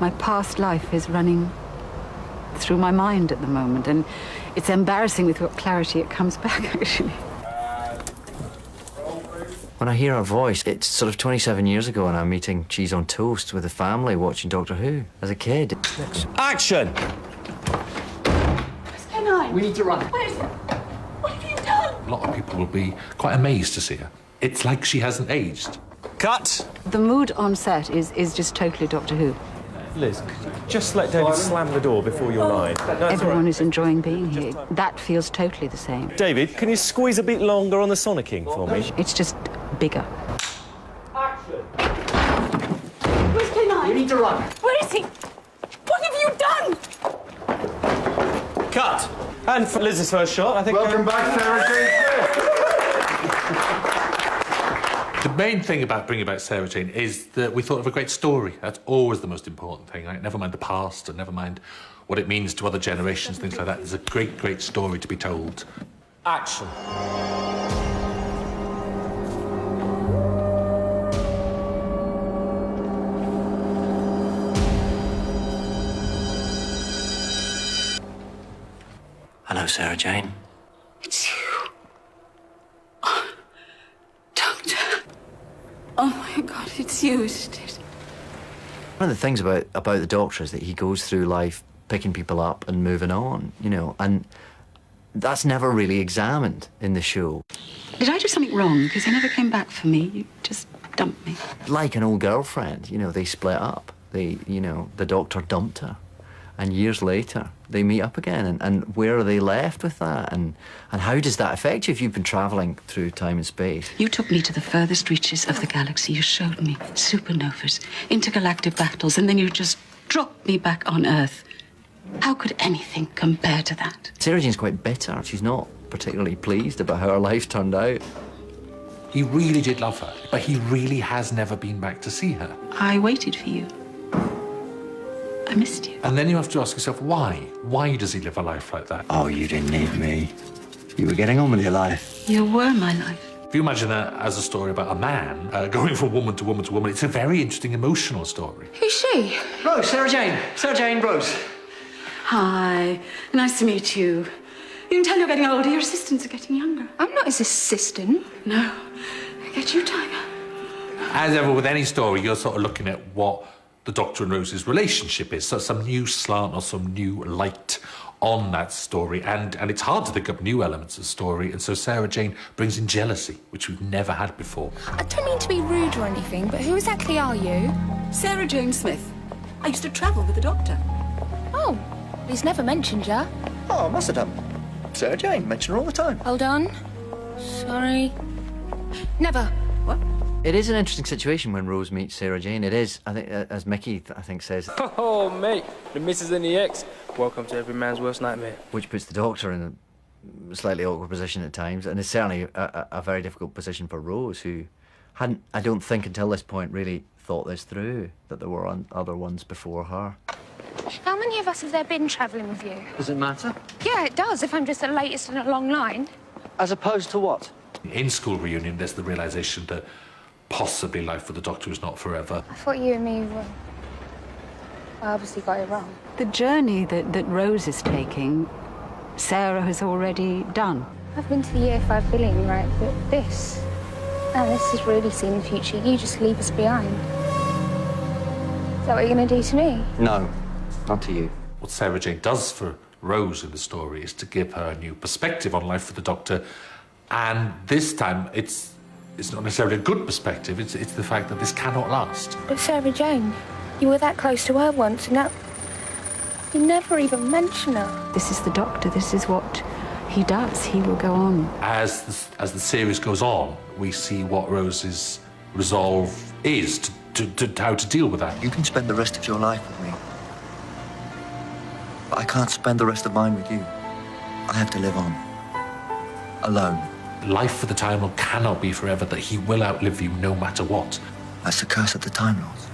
My past life is running through my mind at the moment, and it's embarrassing with what clarity it comes back, actually. When I hear her voice, it's sort of 27 years ago and I'm eating cheese on toast with the family watching Doctor Who as a kid. Action! Where's Kenai? We need to run. Where is it? What have you done? A lot of people will be quite amazed to see her. It's like she hasn't aged. Cut! The mood on set is just totally Doctor Who. Liz, could you just let David slam the door before your line? No, Everyone is enjoying being here. That feels totally the same. David, can you squeeze a bit longer on the Sonicking for me? It's just bigger. Action! Where's Kenai? We need to run. Where is he? What have you done? Cut! And for Liz's first shot, I think... Welcome back, Sarah Jane Smith. The main thing about bringing back Sarah Jane is that we thought of a great story. That's always the most important thing, right? Never mind the past and never mind what it means to other generations, things like that. There's a great, great story to be told. Action! Hello, Sarah Jane. It's you. Oh, Doctor. Oh, my God, it's you, isn't it? One of the things about the Doctor is that he goes through life picking people up and moving on, you know, and that's never really examined in the show. Did I do something wrong? Because you never came back for me. You just dumped me. Like an old girlfriend, you know, they split up. The Doctor dumped her. And years later, they meet up again. And where are they left with that? And how does that affect you if you've been travelling through time and space? You took me to the furthest reaches of the galaxy. You showed me supernovas, intergalactic battles, and then you just dropped me back on Earth. How could anything compare to that? Sarah Jane's quite bitter. She's not particularly pleased about how her life turned out. He really did love her, but he really has never been back to see her. I waited for you. I missed you. And then you have to ask yourself, why? Why does he live a life like that? Oh, you didn't need me. You were getting on with your life. You were my life. If you imagine that as a story about a man going from woman to woman to woman, it's a very interesting, emotional story. Who's she? Rose, Sarah Jane. Sarah Jane, Rose. Hi. Nice to meet you. You can tell you're getting older. Your assistants are getting younger. I'm not his assistant. No. I get you, Tiger. As ever with any story, you're sort of looking at what the Doctor and Rose's relationship is, so some new slant or some new light on that story, and it's hard to think up new elements of story, and so Sarah Jane brings in jealousy, which we've never had before. I don't mean to be rude or anything, but who exactly are you? Sarah Jane Smith. I used to travel with the Doctor. Oh, he's never mentioned ya. Oh, I must have done. Sarah Jane, mention her all the time. Hold on. Sorry. Never. What? It is an interesting situation when Rose meets Sarah Jane. It is, I think, as Mickey, I think, says. Oh, mate, the missus and the ex. Welcome to every man's worst nightmare. Which puts the Doctor in a slightly awkward position at times, and it's certainly a very difficult position for Rose, who hadn't, I don't think, until this point, really thought this through, that there were other ones before her. How many of us have there been travelling with you? Does it matter? Yeah, it does, if I'm just the latest in a long line. As opposed to what? In School Reunion, there's the realisation that possibly life with the Doctor is not forever. I thought you and me were... I obviously got it wrong. The journey that Rose is taking, Sarah has already done. I've been to the year 5 billion, right? But this... Now, this is really seeing the future. You just leave us behind. Is that what you're going to do to me? No, not to you. What Sarah Jane does for Rose in the story is to give her a new perspective on life with the Doctor, and this time it's not necessarily a good perspective, it's the fact that this cannot last. But Sarah Jane, you were that close to her once, and now... You never even mention her. This is the Doctor. This is what he does. He will go on. As the series goes on, we see what Rose's resolve is to how to deal with that. You can spend the rest of your life with me. But I can't spend the rest of mine with you. I have to live on. Alone. Life for the Time Lord cannot be forever, that he will outlive you no matter what. That's the curse of the Time Lords.